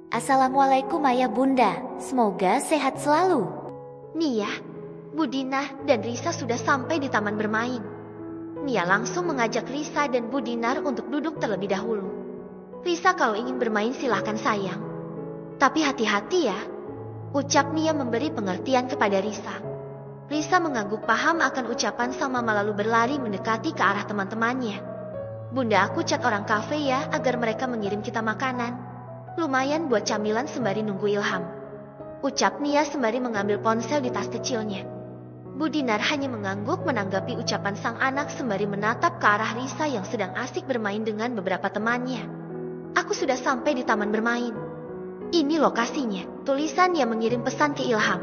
Assalamualaikum ayah bunda, semoga sehat selalu. Nia, Budina, dan Risa sudah sampai di taman bermain. Nia langsung mengajak Risa dan Budinar untuk duduk terlebih dahulu. Risa, kalau ingin bermain silahkan sayang. Tapi hati-hati ya, ucap Nia memberi pengertian kepada Risa. Risa mengangguk paham akan ucapan sang mama lalu berlari mendekati ke arah teman-temannya. Bunda, aku cat orang kafe ya agar mereka mengirim kita makanan. Lumayan buat camilan sembari nunggu Ilham, ucap Nia sembari mengambil ponsel di tas kecilnya. Budinar hanya mengangguk menanggapi ucapan sang anak sembari menatap ke arah Risa yang sedang asik bermain dengan beberapa temannya. Aku sudah sampai di taman bermain. Ini lokasinya, tulisan yang mengirim pesan ke Ilham.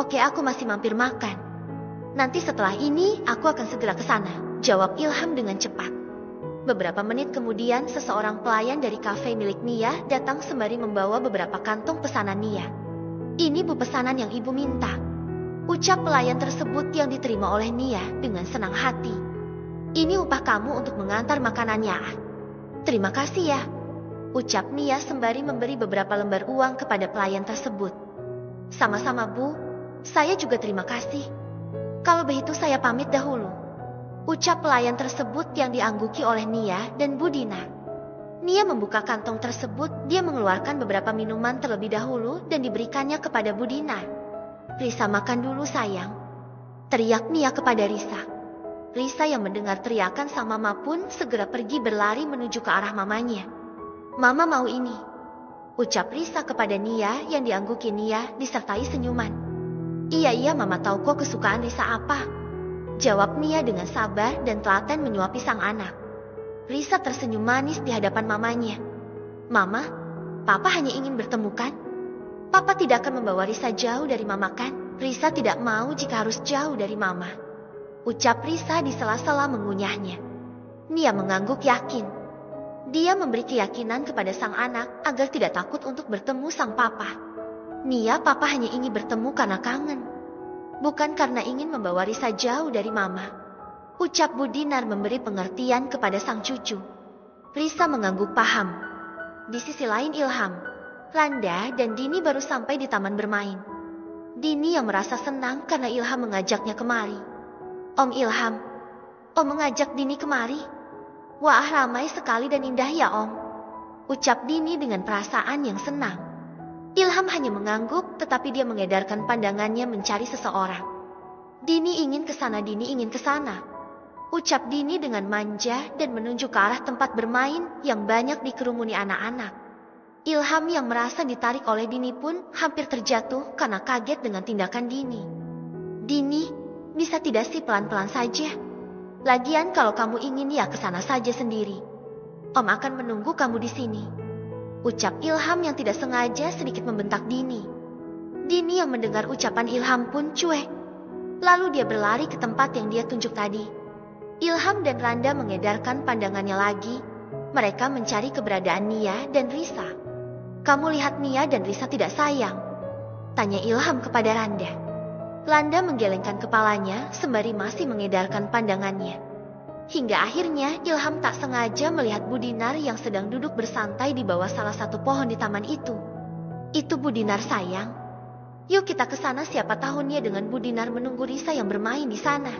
Oke, aku masih mampir makan. Nanti setelah ini aku akan segera ke sana, jawab Ilham dengan cepat. Beberapa menit kemudian seseorang pelayan dari kafe milik Nia datang sembari membawa beberapa kantong pesanan Nia. Ini bu pesanan yang ibu minta, ucap pelayan tersebut yang diterima oleh Nia dengan senang hati. Ini upah kamu untuk mengantar makanannya. Terima kasih ya, ucap Nia sembari memberi beberapa lembar uang kepada pelayan tersebut. Sama-sama bu, saya juga terima kasih. Kalau begitu saya pamit dahulu, ucap pelayan tersebut yang diangguki oleh Nia dan Budina. Nia membuka kantong tersebut, dia mengeluarkan beberapa minuman terlebih dahulu dan diberikannya kepada Budina. Risa, makan dulu sayang, teriak Nia kepada Risa. Risa yang mendengar teriakan sang mama pun segera pergi berlari menuju ke arah mamanya. Mama mau ini, ucap Risa kepada Nia yang diangguki Nia disertai senyuman. Iya mama tahu kok kesukaan Risa apa, jawab Nia dengan sabar dan telaten menyuapi sang anak. Risa tersenyum manis di hadapan mamanya. Mama, papa hanya ingin bertemu kan? Papa tidak akan membawa Risa jauh dari mama kan? Risa tidak mau jika harus jauh dari mama, ucap Risa di sela-sela mengunyahnya. Nia mengangguk yakin. Dia memberi keyakinan kepada sang anak agar tidak takut untuk bertemu sang papa. Nia, papa hanya ingin bertemu karena kangen, bukan karena ingin membawa Risa jauh dari mama, ucap Budinar memberi pengertian kepada sang cucu. Risa mengangguk paham. Di sisi lain Ilham, Randa, dan Dini baru sampai di taman bermain. Dini yang merasa senang karena Ilham mengajaknya kemari. Om Ilham, Om mengajak Dini kemari? Wah, ramai sekali dan indah ya Om, ucap Dini dengan perasaan yang senang. Ilham hanya mengangguk, tetapi dia mengedarkan pandangannya mencari seseorang. Dini ingin ke sana, Dini ingin ke sana, ucap Dini dengan manja dan menunjuk ke arah tempat bermain yang banyak dikerumuni anak-anak. Ilham yang merasa ditarik oleh Dini pun hampir terjatuh karena kaget dengan tindakan Dini. Dini, bisa tidak sih pelan-pelan saja? Lagian kalau kamu ingin ya ke sana saja sendiri. Om akan menunggu kamu di sini, ucap Ilham yang tidak sengaja sedikit membentak Dini. Dini yang mendengar ucapan Ilham pun cuek. Lalu dia berlari ke tempat yang dia tunjuk tadi. Ilham dan Randa mengedarkan pandangannya lagi. Mereka mencari keberadaan Nia dan Risa. Kamu lihat Nia dan Risa tidak sayang? Tanya Ilham kepada Randa. Randa menggelengkan kepalanya sembari masih mengedarkan pandangannya. Hingga akhirnya Ilham tak sengaja melihat Budinar yang sedang duduk bersantai di bawah salah satu pohon di taman itu. Itu Budinar sayang. Yuk kita ke sana, siapa tahu Nia dengan Budinar menunggu Risa yang bermain di sana,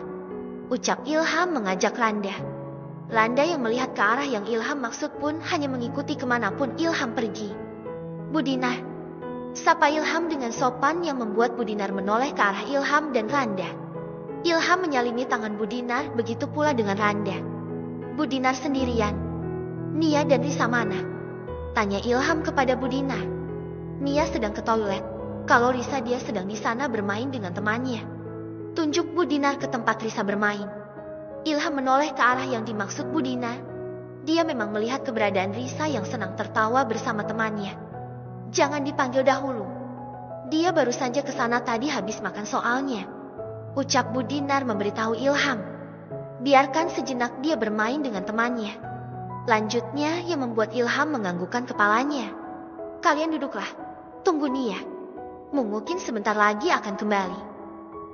ucap Ilham mengajak Randa. Randa yang melihat ke arah yang Ilham maksud pun hanya mengikuti kemanapun Ilham pergi. Budinar, sapa Ilham dengan sopan yang membuat Budinar menoleh ke arah Ilham dan Randa. Ilham menyalimi tangan Budinar, begitu pula dengan Randa. Budinar sendirian? Nia dan Risa mana? Tanya Ilham kepada Budinar. Nia sedang ke toilet. Kalau Risa dia sedang di sana bermain dengan temannya, tunjuk Budinar ke tempat Risa bermain. Ilham menoleh ke arah yang dimaksud Budinar. Dia memang melihat keberadaan Risa yang senang tertawa bersama temannya. Jangan dipanggil dahulu, dia baru saja ke sana tadi habis makan soalnya, ucap Budinar memberitahu Ilham. Biarkan sejenak dia bermain dengan temannya, lanjutnya yang membuat Ilham menganggukkan kepalanya. Kalian duduklah, tunggu Nia, mungkin sebentar lagi akan kembali.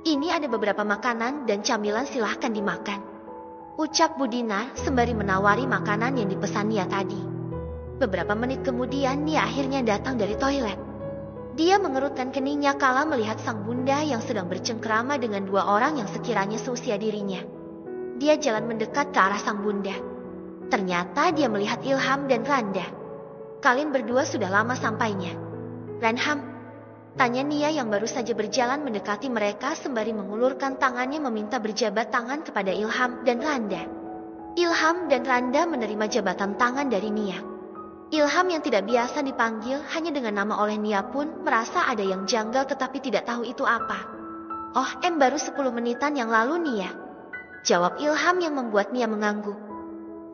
Ini ada beberapa makanan dan camilan, silahkan dimakan, ucap Budinar sembari menawari makanan yang dipesan Nia tadi. Beberapa menit kemudian Nia akhirnya datang dari toilet. Dia mengerutkan keningnya kala melihat sang bunda yang sedang bercengkrama dengan dua orang yang sekiranya seusia dirinya. Dia jalan mendekat ke arah sang bunda. Ternyata dia melihat Ilham dan Randa. Kalian berdua sudah lama sampainya. Ranham, tanya Nia yang baru saja berjalan mendekati mereka sembari mengulurkan tangannya meminta berjabat tangan kepada Ilham dan Randa. Ilham dan Randa menerima jabatan tangan dari Nia. Ilham yang tidak biasa dipanggil hanya dengan nama oleh Nia pun merasa ada yang janggal tetapi tidak tahu itu apa. Oh, baru 10 menitan yang lalu Nia. Jawab Ilham yang membuat Nia mengangguk.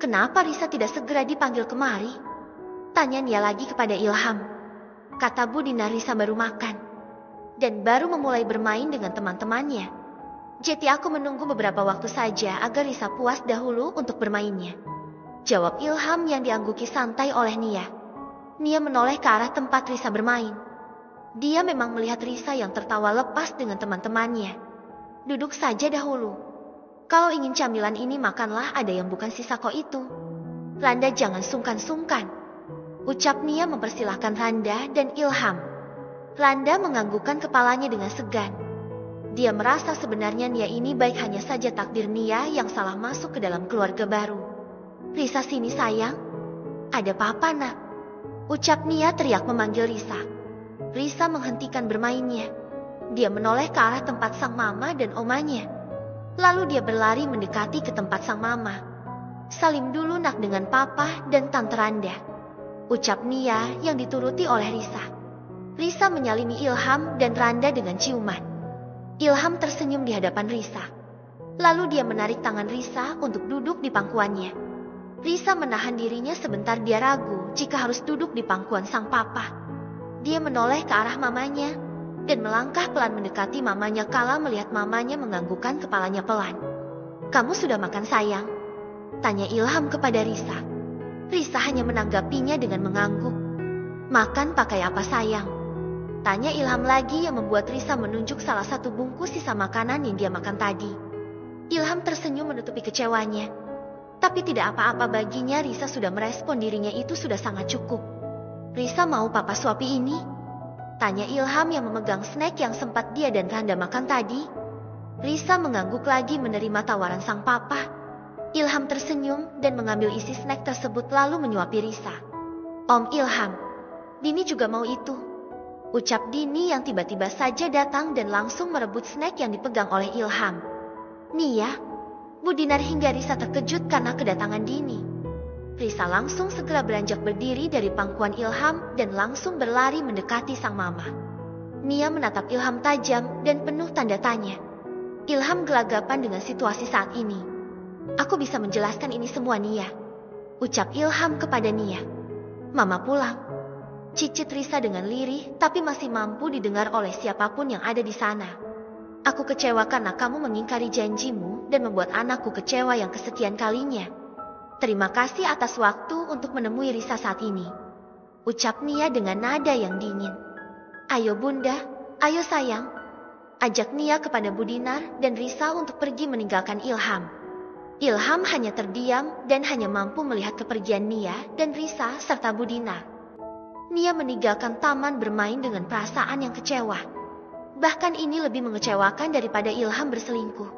Kenapa Risa tidak segera dipanggil kemari? Tanya Nia lagi kepada Ilham. Kata Bu Dina Risa baru makan. Dan baru memulai bermain dengan teman-temannya. Jadi aku menunggu beberapa waktu saja agar Risa puas dahulu untuk bermainnya. Jawab Ilham yang diangguki santai oleh Nia. Nia menoleh ke arah tempat Risa bermain. Dia memang melihat Risa yang tertawa lepas dengan teman-temannya. Duduk saja dahulu. Kalau ingin camilan ini makanlah, ada yang bukan sisa kok itu. Randa jangan sungkan-sungkan. Ucap Nia mempersilahkan Randa dan Ilham. Randa menganggukkan kepalanya dengan segan. Dia merasa sebenarnya Nia ini baik, hanya saja takdir Nia yang salah masuk ke dalam keluarga baru. Risa sini sayang. Ada papa nak. Ucap Nia teriak memanggil Risa. Risa menghentikan bermainnya. Dia menoleh ke arah tempat sang mama dan omanya. Lalu dia berlari mendekati ke tempat sang mama. Salim dulu nak dengan papa dan tante Randa. Ucap Nia yang dituruti oleh Risa. Risa menyalimi Ilham dan Randa dengan ciuman. Ilham tersenyum di hadapan Risa. Lalu dia menarik tangan Risa untuk duduk di pangkuannya. Risa menahan dirinya sebentar, dia ragu jika harus duduk di pangkuan sang papa. Dia menoleh ke arah mamanya dan melangkah pelan mendekati mamanya kala melihat mamanya menganggukkan kepalanya pelan. Kamu sudah makan sayang? Tanya Ilham kepada Risa. Risa hanya menanggapinya dengan mengangguk. Makan pakai apa sayang? Tanya Ilham lagi yang membuat Risa menunjuk salah satu bungkus sisa makanan yang dia makan tadi. Ilham tersenyum menutupi kecewanya. Tapi tidak apa-apa baginya, Risa sudah merespon dirinya itu sudah sangat cukup. Risa mau papa suapi ini? Tanya Ilham yang memegang snack yang sempat dia dan Randa makan tadi. Risa mengangguk lagi menerima tawaran sang papa. Ilham tersenyum dan mengambil isi snack tersebut lalu menyuapi Risa. Om Ilham, Dini juga mau itu. Ucap Dini yang tiba-tiba saja datang dan langsung merebut snack yang dipegang oleh Ilham. Nia, Bu Dinar hingga Risa terkejut karena kedatangan Dini. Risa langsung segera beranjak berdiri dari pangkuan Ilham dan langsung berlari mendekati sang mama. Nia menatap Ilham tajam dan penuh tanda tanya. Ilham gelagapan dengan situasi saat ini. Aku bisa menjelaskan ini semua Nia. Ucap Ilham kepada Nia. Mama pulang. Cicit Risa dengan lirih tapi masih mampu didengar oleh siapapun yang ada di sana. Aku kecewa karena kamu mengingkari janjimu dan membuat anakku kecewa yang kesekian kalinya. Terima kasih atas waktu untuk menemui Risa saat ini. Ucap Nia dengan nada yang dingin. Ayo bunda, ayo sayang. Ajak Nia kepada Bu Dinar dan Risa untuk pergi meninggalkan Ilham. Ilham hanya terdiam dan hanya mampu melihat kepergian Nia dan Risa serta Bu Dinar. Nia meninggalkan taman bermain dengan perasaan yang kecewa. Bahkan ini lebih mengecewakan daripada Ilham berselingkuh.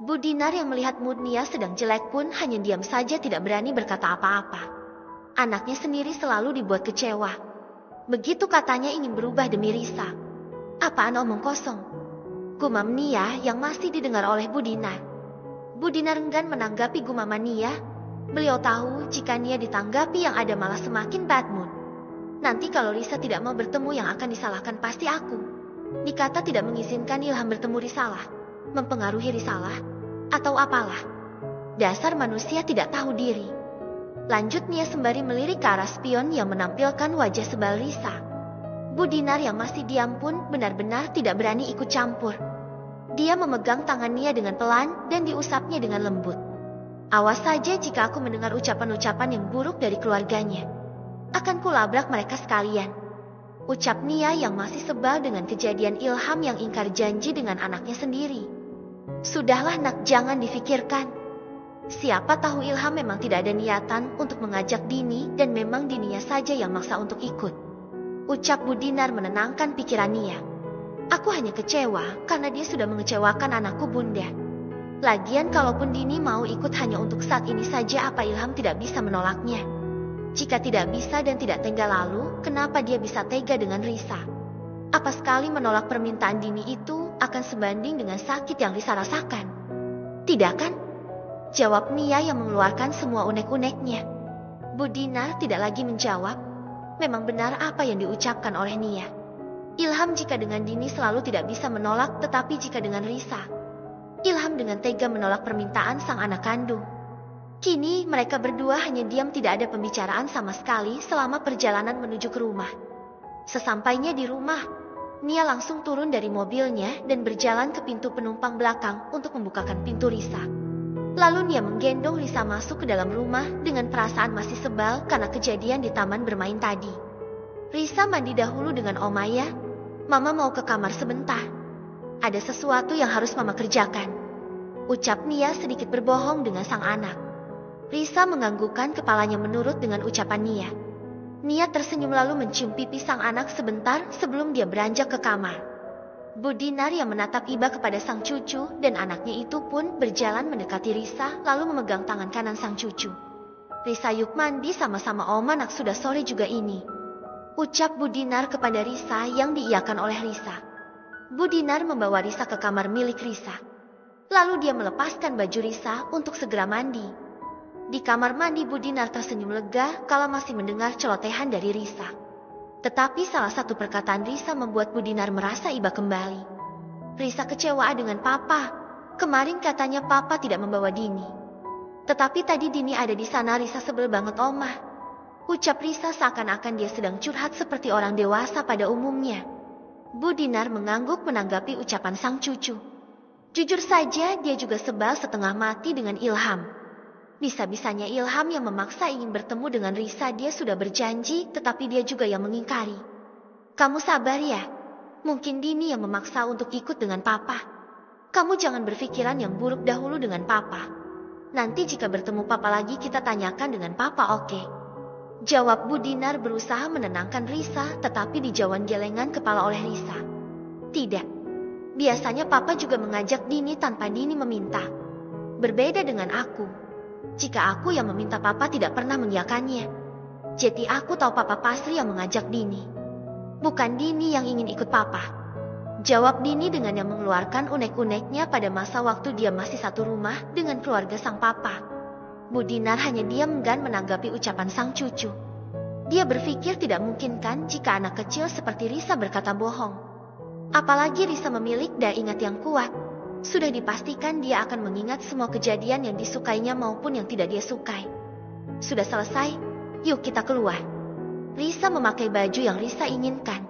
Bu Dinar yang melihat mood Nia sedang jelek pun hanya diam saja, tidak berani berkata apa-apa. Anaknya sendiri selalu dibuat kecewa. Begitu katanya ingin berubah demi Risa. Apaan omong kosong? Gumam Nia yang masih didengar oleh Bu Dinar. Bu Dinar enggan menanggapi gumaman Nia. Beliau tahu jika Nia ditanggapi yang ada malah semakin bad mood. Nanti kalau Risa tidak mau bertemu yang akan disalahkan pasti aku. Dikata tidak mengizinkan Ilham bertemu Risalah, mempengaruhi Risalah, atau apalah. Dasar manusia tidak tahu diri. Lanjut Nia sembari melirik ke arah spion yang menampilkan wajah sebal Risa. Bu Dinar yang masih diam pun benar-benar tidak berani ikut campur. Dia memegang tangan Nia dengan pelan dan diusapnya dengan lembut. Awas saja jika aku mendengar ucapan-ucapan yang buruk dari keluarganya. Akan kulabrak mereka sekalian. Ucap Nia yang masih sebal dengan kejadian Ilham yang ingkar janji dengan anaknya sendiri. Sudahlah nak, jangan difikirkan. Siapa tahu Ilham memang tidak ada niatan untuk mengajak Dini dan memang Dininya saja yang maksa untuk ikut. Ucap Bu Dinar menenangkan pikiran Nia. Aku hanya kecewa karena dia sudah mengecewakan anakku Bunda. Lagian kalaupun Dini mau ikut hanya untuk saat ini saja, apa Ilham tidak bisa menolaknya? Jika tidak bisa dan tidak tega, lalu kenapa dia bisa tega dengan Risa? Apa sekali menolak permintaan Dini itu akan sebanding dengan sakit yang Risa rasakan? Tidak kan? Jawab Nia yang mengeluarkan semua unek-uneknya. Bu Dinar tidak lagi menjawab. Memang benar apa yang diucapkan oleh Nia. Ilham jika dengan Dini selalu tidak bisa menolak, tetapi jika dengan Risa, Ilham dengan tega menolak permintaan sang anak kandung. Kini mereka berdua hanya diam, tidak ada pembicaraan sama sekali selama perjalanan menuju ke rumah. Sesampainya di rumah, Nia langsung turun dari mobilnya dan berjalan ke pintu penumpang belakang untuk membukakan pintu Risa. Lalu Nia menggendong Risa masuk ke dalam rumah dengan perasaan masih sebal karena kejadian di taman bermain tadi. Risa mandi dahulu dengan Omaya. Mama mau ke kamar sebentar. Ada sesuatu yang harus Mama kerjakan. Ucap Nia sedikit berbohong dengan sang anak. Risa menganggukkan kepalanya menurut dengan ucapan Nia. Nia tersenyum lalu mencium pipi sang anak sebentar sebelum dia beranjak ke kamar. Bu Dinar yang menatap iba kepada sang cucu dan anaknya itu pun berjalan mendekati Risa lalu memegang tangan kanan sang cucu. Risa, yuk mandi sama-sama Oma, nak sudah sore juga ini. Ucap Bu Dinar kepada Risa yang diiyakan oleh Risa. Bu Dinar membawa Risa ke kamar milik Risa. Lalu dia melepaskan baju Risa untuk segera mandi. Di kamar mandi Bu Dinar tersenyum lega kala masih mendengar celotehan dari Risa. Tetapi salah satu perkataan Risa membuat Bu Dinar merasa iba kembali. Risa kecewa dengan Papa. Kemarin katanya Papa tidak membawa Dini. Tetapi tadi Dini ada di sana. Risa sebel banget Oma. Ucap Risa seakan-akan dia sedang curhat seperti orang dewasa pada umumnya. Bu Dinar mengangguk menanggapi ucapan sang cucu. Jujur saja dia juga sebal setengah mati dengan Ilham. Bisa-bisanya Ilham yang memaksa ingin bertemu dengan Risa. Dia sudah berjanji, tetapi dia juga yang mengingkari. Kamu sabar ya. Mungkin Dini yang memaksa untuk ikut dengan Papa. Kamu jangan berpikiran yang buruk dahulu dengan Papa. Nanti jika bertemu Papa lagi kita tanyakan dengan Papa, oke? Jawab Bu Dinar berusaha menenangkan Risa, tetapi dijauhan gelengan kepala oleh Risa. Tidak. Biasanya Papa juga mengajak Dini tanpa Dini meminta. Berbeda dengan aku. Jika aku yang meminta, Papa tidak pernah mengiyakannya. Jadi aku tahu Papa pasti yang mengajak Dini. Bukan Dini yang ingin ikut Papa. Jawab Dini dengan yang mengeluarkan unek-uneknya pada masa waktu dia masih satu rumah dengan keluarga sang Papa. Bu Dinar hanya diam enggan menanggapi ucapan sang cucu. Dia berpikir tidak mungkin kan jika anak kecil seperti Risa berkata bohong. Apalagi Risa memiliki daya ingat yang kuat. Sudah dipastikan dia akan mengingat semua kejadian yang disukainya maupun yang tidak dia sukai. Sudah selesai, yuk kita keluar. Risa memakai baju yang Risa inginkan.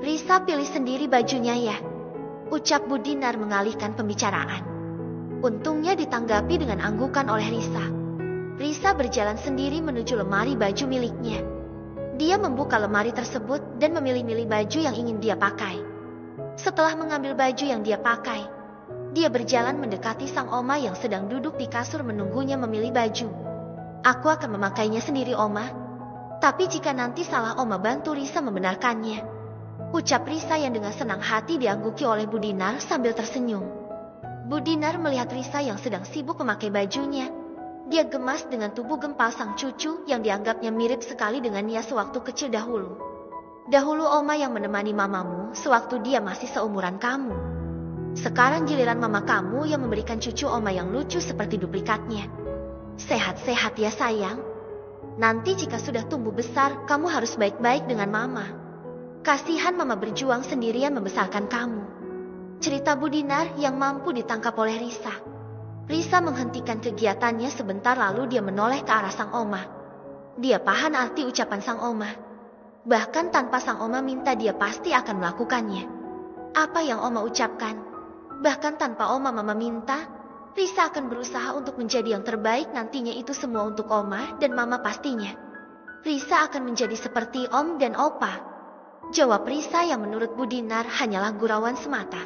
Risa pilih sendiri bajunya ya. Ucap Bu Dinar mengalihkan pembicaraan. Untungnya ditanggapi dengan anggukan oleh Risa. Risa berjalan sendiri menuju lemari baju miliknya. Dia membuka lemari tersebut dan memilih-milih baju yang ingin dia pakai. Setelah mengambil baju yang dia pakai, dia berjalan mendekati sang Oma yang sedang duduk di kasur menunggunya memilih baju. Aku akan memakainya sendiri Oma. Tapi jika nanti salah Oma bantu Risa membenarkannya. Ucap Risa yang dengan senang hati diangguki oleh Bu Dinar sambil tersenyum. Bu Dinar melihat Risa yang sedang sibuk memakai bajunya. Dia gemas dengan tubuh gempal sang cucu yang dianggapnya mirip sekali dengan Nia sewaktu kecil dahulu. Dahulu Oma yang menemani mamamu sewaktu dia masih seumuran kamu. Sekarang giliran mama kamu yang memberikan cucu Oma yang lucu seperti duplikatnya. Sehat-sehat ya sayang. Nanti jika sudah tumbuh besar, kamu harus baik-baik dengan mama. Kasihan mama berjuang sendirian membesarkan kamu. Cerita Bu Dinar yang mampu ditangkap oleh Risa. Risa menghentikan kegiatannya sebentar lalu dia menoleh ke arah sang Oma. Dia paham arti ucapan sang Oma. Bahkan tanpa sang Oma minta dia pasti akan melakukannya. Apa yang Oma ucapkan? Bahkan tanpa Oma mama minta, Risa akan berusaha untuk menjadi yang terbaik nantinya, itu semua untuk Oma dan mama pastinya. Risa akan menjadi seperti Om dan Opa. Jawab Risa yang menurut Bu Dinar hanyalah gurauan semata.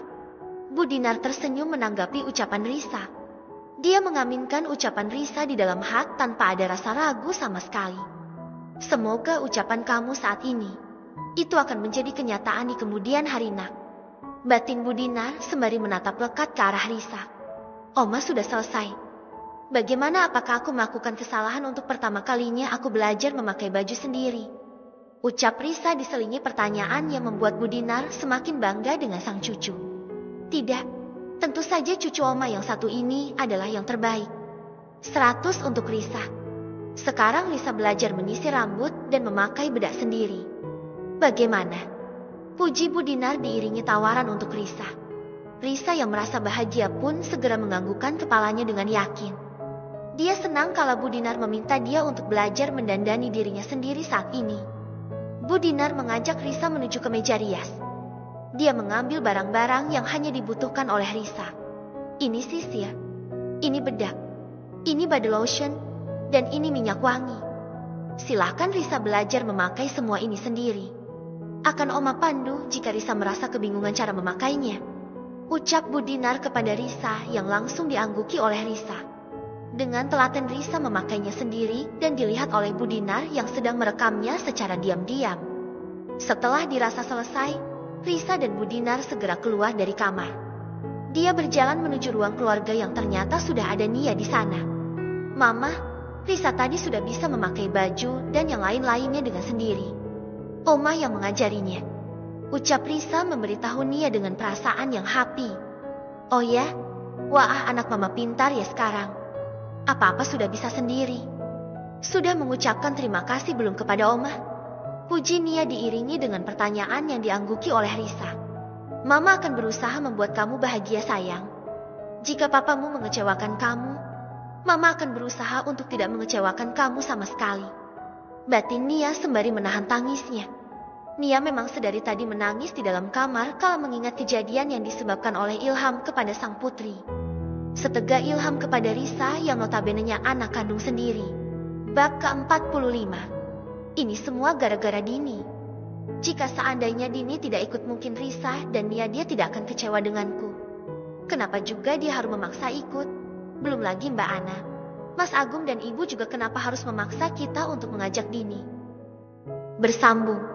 Bu Dinar tersenyum menanggapi ucapan Risa. Dia mengaminkan ucapan Risa di dalam hati tanpa ada rasa ragu sama sekali. Semoga ucapan kamu saat ini, itu akan menjadi kenyataan di kemudian hari nak. Batin Bu Dinar sembari menatap lekat ke arah Risa. Oma sudah selesai. Bagaimana apakah aku melakukan kesalahan untuk pertama kalinya aku belajar memakai baju sendiri? Ucap Risa diselingi pertanyaan yang membuat Bu Dinar semakin bangga dengan sang cucu. Tidak, tentu saja cucu Oma yang satu ini adalah yang terbaik. 100 untuk Risa. Sekarang Risa belajar menyisir rambut dan memakai bedak sendiri. Bagaimana? Puji Bu Dinar diiringi tawaran untuk Risa. Risa yang merasa bahagia pun segera menganggukkan kepalanya dengan yakin. Dia senang kalau Bu Dinar meminta dia untuk belajar mendandani dirinya sendiri saat ini. Bu Dinar mengajak Risa menuju ke meja rias. Dia mengambil barang-barang yang hanya dibutuhkan oleh Risa. Ini sisir, ini bedak, ini body lotion, dan ini minyak wangi. Silahkan Risa belajar memakai semua ini sendiri. Akan Oma pandu jika Risa merasa kebingungan cara memakainya. Ucap Bu Dinar kepada Risa yang langsung diangguki oleh Risa. Dengan telaten Risa memakainya sendiri dan dilihat oleh Bu Dinar yang sedang merekamnya secara diam-diam. Setelah dirasa selesai, Risa dan Bu Dinar segera keluar dari kamar. Dia berjalan menuju ruang keluarga yang ternyata sudah ada Nia di sana. Mama, Risa tadi sudah bisa memakai baju dan yang lain-lainnya dengan sendiri. Oma yang mengajarinya. Ucap Risa memberitahu Nia dengan perasaan yang happy. Oh ya? Wah, anak mama pintar ya sekarang. Apa-apa sudah bisa sendiri. Sudah mengucapkan terima kasih belum kepada Oma? Puji Nia diiringi dengan pertanyaan yang diangguki oleh Risa. Mama akan berusaha membuat kamu bahagia sayang. Jika papamu mengecewakan kamu, Mama akan berusaha untuk tidak mengecewakan kamu sama sekali. Batin Nia sembari menahan tangisnya. Nia memang sedari tadi menangis di dalam kamar kala mengingat kejadian yang disebabkan oleh Ilham kepada sang putri. Setegah Ilham kepada Risa yang notabene-nya anak kandung sendiri. Bab ke-45. Ini semua gara-gara Dini. Jika seandainya Dini tidak ikut mungkin Risa dan Nia dia tidak akan kecewa denganku. Kenapa juga dia harus memaksa ikut? Belum lagi Mbak Ana, Mas Agung dan Ibu juga kenapa harus memaksa kita untuk mengajak Dini? Bersambung.